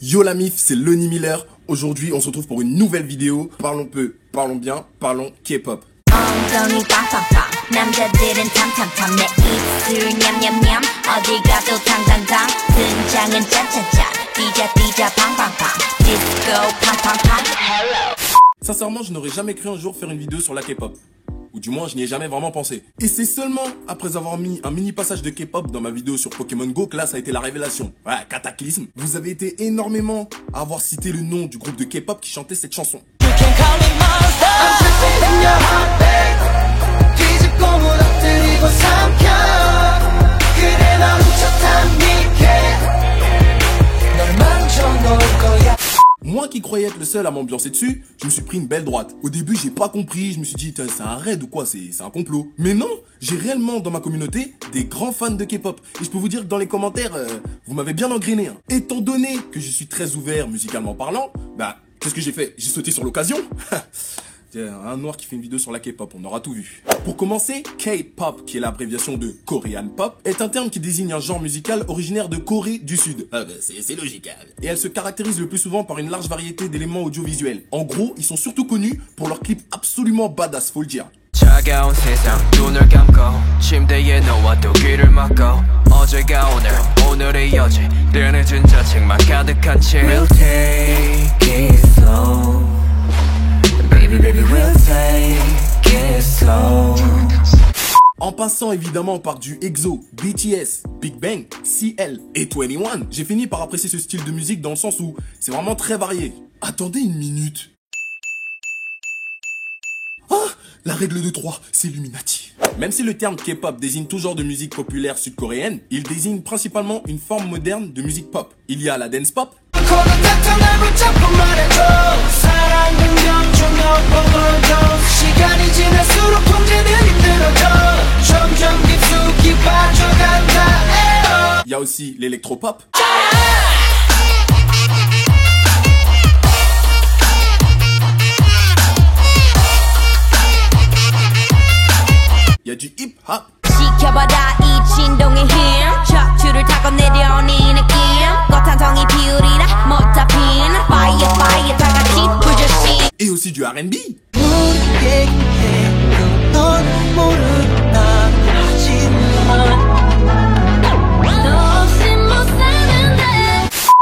Yo la mif, c'est Lonnie Miller. Aujourd'hui, on se retrouve pour une nouvelle vidéo. Parlons peu, parlons bien, parlons K-pop. Sincèrement, je n'aurais jamais cru un jour faire une vidéo sur la K-pop. Ou du moins, je n'y ai jamais vraiment pensé. Et c'est seulement après avoir mis un mini passage de K-pop dans ma vidéo sur Pokémon Go que là, ça a été la révélation. Ouais, cataclysme. Vous avez été énormément à avoir cité le nom du groupe de K-pop qui chantait cette chanson. Moi qui croyais être le seul à m'ambiancer dessus, je me suis pris une belle droite. Au début, j'ai pas compris, je me suis dit, c'est un raid ou quoi, c'est un complot. Mais non, j'ai réellement dans ma communauté des grands fans de K-pop. Et je peux vous dire que dans les commentaires, vous m'avez bien engrainé. Hein. Étant donné que je suis très ouvert musicalement parlant, bah, qu'est-ce que j'ai fait? J'ai sauté sur l'occasion. Un noir qui fait une vidéo sur la K-pop, on aura tout vu. Pour commencer, K-pop, qui est l'abréviation de Korean Pop, est un terme qui désigne un genre musical originaire de Corée du Sud. C'est logique. Et elle se caractérise le plus souvent par une large variété d'éléments audiovisuels. En gros, ils sont surtout connus pour leurs clips absolument badass, faut le dire. 차가운 세상 눈을 감고 침대에 누워도 귀를 막고 어제가 오늘의 어제 늦은 자책만 가득한 채 We'll take it slow Baby, we'll take it slow. En passant évidemment par du EXO, BTS, Big Bang, CL et 21, j'ai fini par apprécier ce style de musique dans le sens où c'est vraiment très varié. Attendez une minute. Ah, la règle de 3, c'est Illuminati. Même si le terme K-pop désigne tout genre de musique populaire sud-coréenne, il désigne principalement une forme moderne de musique pop. Il y a la dance pop, il y a aussi l'électropop. Il y a du hip-hop. Et aussi du R&B.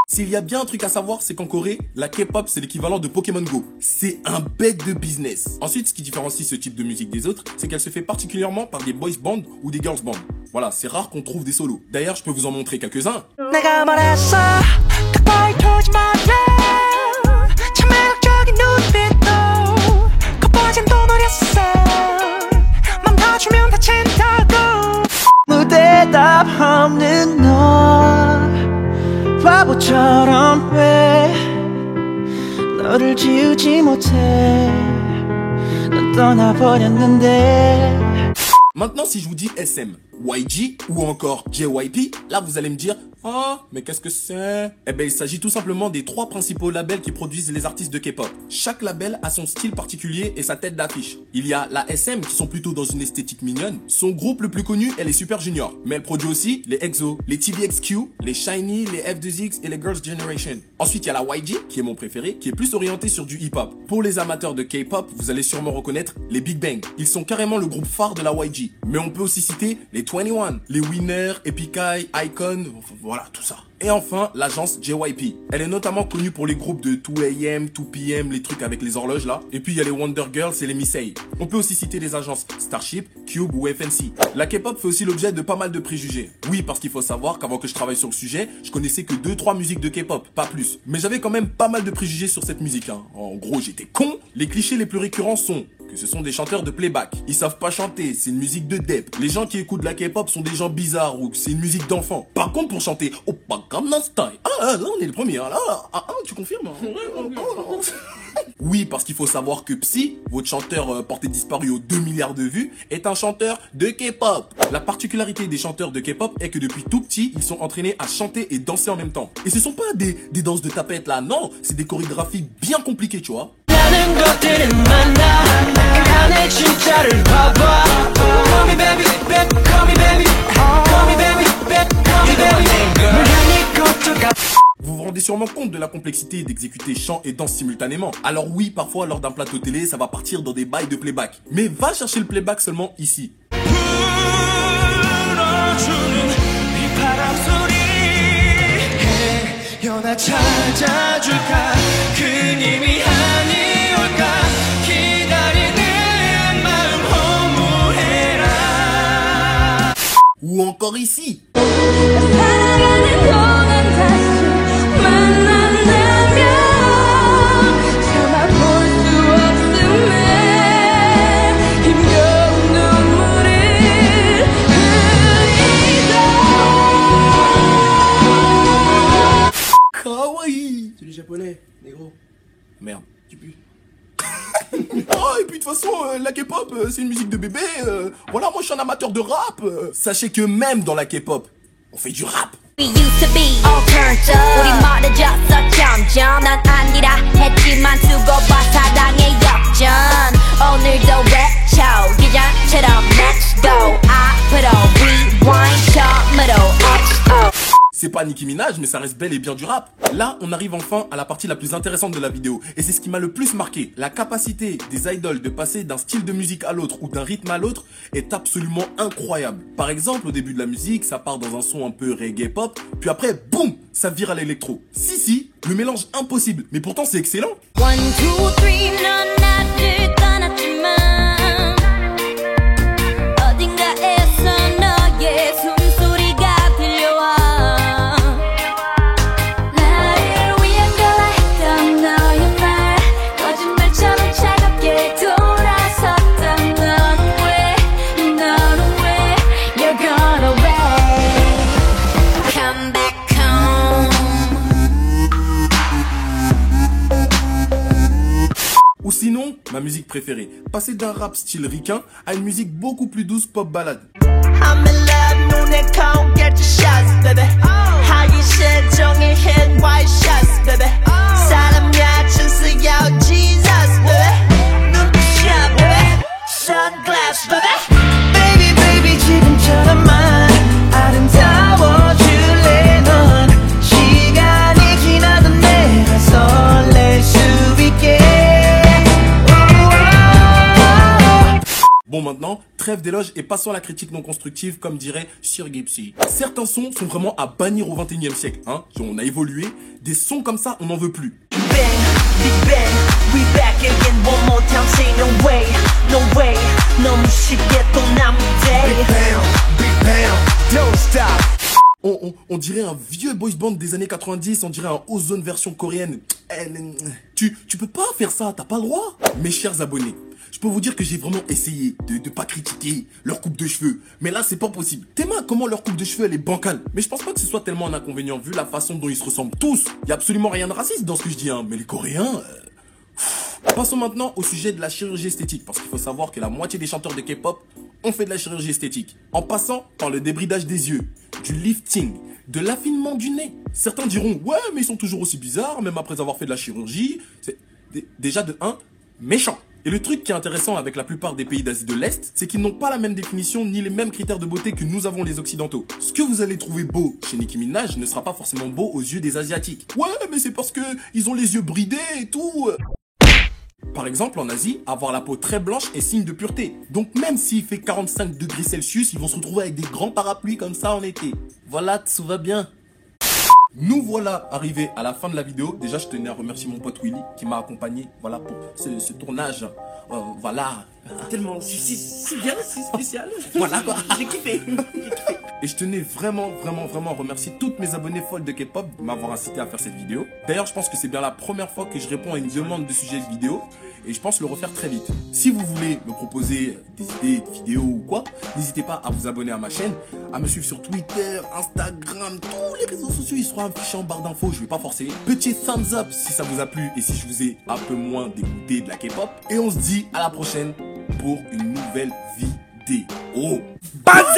S'il y a bien un truc à savoir, c'est qu'en Corée, la K-pop c'est l'équivalent de Pokémon Go. C'est un bec de business. Ensuite, ce qui différencie ce type de musique des autres, c'est qu'elle se fait particulièrement par des boys bands ou des girls bands. Voilà, c'est rare qu'on trouve des solos. D'ailleurs, je peux vous en montrer quelques-uns. 바보처럼 왜 너를 지우지 못해 넌 떠나버렸는데. Maintenant, si je vous dis SM, YG ou encore JYP, là vous allez me dire « Ah, mais qu'est-ce que c'est ?» Eh ben, il s'agit tout simplement des 3 principaux labels qui produisent les artistes de K-pop. Chaque label a son style particulier et sa tête d'affiche. Il y a la SM qui sont plutôt dans une esthétique mignonne. Son groupe le plus connu est les Super Junior. Mais elle produit aussi les EXO, les TVXQ, les SHINee, les F2X et les Girls' Generation. Ensuite, il y a la YG, qui est mon préféré, qui est plus orienté sur du hip-hop. Pour les amateurs de K-pop, vous allez sûrement reconnaître les Big Bang. Ils sont carrément le groupe phare de la YG. Mais on peut aussi citer les 21, les Winner, Epic High, Icon, voilà tout ça. Et enfin, l'agence JYP. Elle est notamment connue pour les groupes de 2AM, 2PM, les trucs avec les horloges là. Et puis il y a les Wonder Girls et les Missei. On peut aussi citer les agences Starship, Cube ou FNC. La K-pop fait aussi l'objet de pas mal de préjugés. Oui, parce qu'il faut savoir qu'avant que je travaille sur le sujet, je connaissais que 2-3 musiques de K-pop, pas plus. Mais j'avais quand même pas mal de préjugés sur cette musique. Hein. En gros, j'étais con. Les clichés les plus récurrents sont que ce sont des chanteurs de playback. Ils savent pas chanter, c'est une musique de dep. Les gens qui écoutent la K-pop sont des gens bizarres ou c'est une musique d'enfant. Par contre, pour chanter Oppa Gangnam Style, là on est le premier, là, tu confirmes? Oui, parce qu'il faut savoir que Psy, votre chanteur porté disparu aux 2 milliards de vues, est un chanteur de K-pop. La particularité des chanteurs de K-pop est que depuis tout petit, ils sont entraînés à chanter et danser en même temps. Et ce sont pas des danses de tapette là, non, c'est des chorégraphies bien compliquées, tu vois. Vous vous rendez sûrement compte de la complexité d'exécuter chant et danse simultanément. Alors oui, parfois lors d'un plateau télé, ça va partir dans des bails de playback. Mais va chercher le playback seulement ici. Ou encore ici. Kawaii. C'est du japonais, négro. Merde. Tu pues. Oh, et puis de toute façon, la K-pop, c'est une musique de bébé. Voilà, moi je suis un amateur de rap. Sachez que même dans la K-pop, on fait du rap. We used to be all turned up. 우리 멀어졌어 점점 난 아니라 했지만 두고 봐 사랑의 역전. 오늘도 외쳐 기장처럼 let's go. 앞으로 rewind 처음으로 XO. C'est pas Nicki Minaj, mais ça reste bel et bien du rap. Là, on arrive enfin à la partie la plus intéressante de la vidéo. Et c'est ce qui m'a le plus marqué. La capacité des idoles de passer d'un style de musique à l'autre ou d'un rythme à l'autre est absolument incroyable. Par exemple, au début de la musique, ça part dans un son un peu reggae pop, puis après, boum, ça vire à l'électro. Si, le mélange impossible, mais pourtant c'est excellent. 1, 2, 3 넌 나를 떠났지만 어딘가에서 너의 숨소리가 들려와. 나를 위한 거라 했던 너의 말 거짓말처럼 차갑게 돌아섰던 너는 왜 You're gone away. Come back home. Ou sinon, ma musique préférée, passer d'un rap style ricain à une musique beaucoup plus douce pop ballade. I'm in love, 눈에 콩 get your shots, baby. 하기 실종의 hit white shots, baby. 사람야 주세요, Jesus, baby. 눈부셔, baby. Sunglass, baby. Baby, 지금처럼만 아름다워 줄래 넌. 시간이 지나도 내가 설렐 수 있게. Bon maintenant, trêve d'éloges et passons à la critique non constructive comme dirait Sir Gipsy. Certains sons sont vraiment à bannir au 21e siècle, hein. On a évolué, des sons comme ça on n'en veut plus. Big Bang, we back again one more time. Say no way, 너무 쉽게 또 남은 day. Big Bang, don't stop. On dirait un vieux boys band des années 90, on dirait un Ozone version coréenne. Tu peux pas faire ça, t'as pas le droit. Mes chers abonnés, je peux vous dire que j'ai vraiment essayé de pas critiquer leur coupe de cheveux. Mais là, c'est pas possible. Théma, comment leur coupe de cheveux, elle est bancale. Mais je pense pas que ce soit tellement un inconvénient vu la façon dont ils se ressemblent tous. Y a absolument rien de raciste dans ce que je dis, hein. Mais les Coréens... Passons maintenant au sujet de la chirurgie esthétique. Parce qu'il faut savoir que la moitié des chanteurs de K-pop ont fait de la chirurgie esthétique. En passant par le débridage des yeux, du lifting, de l'affinement du nez. Certains diront, ouais, mais ils sont toujours aussi bizarres, même après avoir fait de la chirurgie. C'est déjà de 1, méchant. Et le truc qui est intéressant avec la plupart des pays d'Asie de l'Est, c'est qu'ils n'ont pas la même définition ni les mêmes critères de beauté que nous avons les Occidentaux. Ce que vous allez trouver beau chez Nicki Minaj ne sera pas forcément beau aux yeux des Asiatiques. Ouais, mais c'est parce que ils ont les yeux bridés et tout. Par exemple, en Asie, avoir la peau très blanche est signe de pureté. Donc même s'il fait 45 degrés Celsius, ils vont se retrouver avec des grands parapluies comme ça en été. Voilà, tout va bien. Nous voilà arrivés à la fin de la vidéo. Déjà, je tenais à remercier mon pote Willy qui m'a accompagné, voilà, pour ce tournage. Voilà. Tellement, c'est bien, c'est spécial. Voilà quoi. J'ai kiffé. Et je tenais vraiment à remercier toutes mes abonnés folles de K-pop de m'avoir incité à faire cette vidéo. D'ailleurs, je pense que c'est bien la première fois que je réponds à une demande de sujet de vidéo. Et je pense le refaire très vite. Si vous voulez me proposer des idées de vidéos ou quoi, n'hésitez pas à vous abonner à ma chaîne, à me suivre sur Twitter, Instagram, tous les réseaux sociaux, ils seront affichés en barre d'infos, je vais pas forcer. Petit thumbs up si ça vous a plu et si je vous ai un peu moins dégoûté de la K-pop. Et on se dit à la prochaine pour une nouvelle vidéo. Banzai!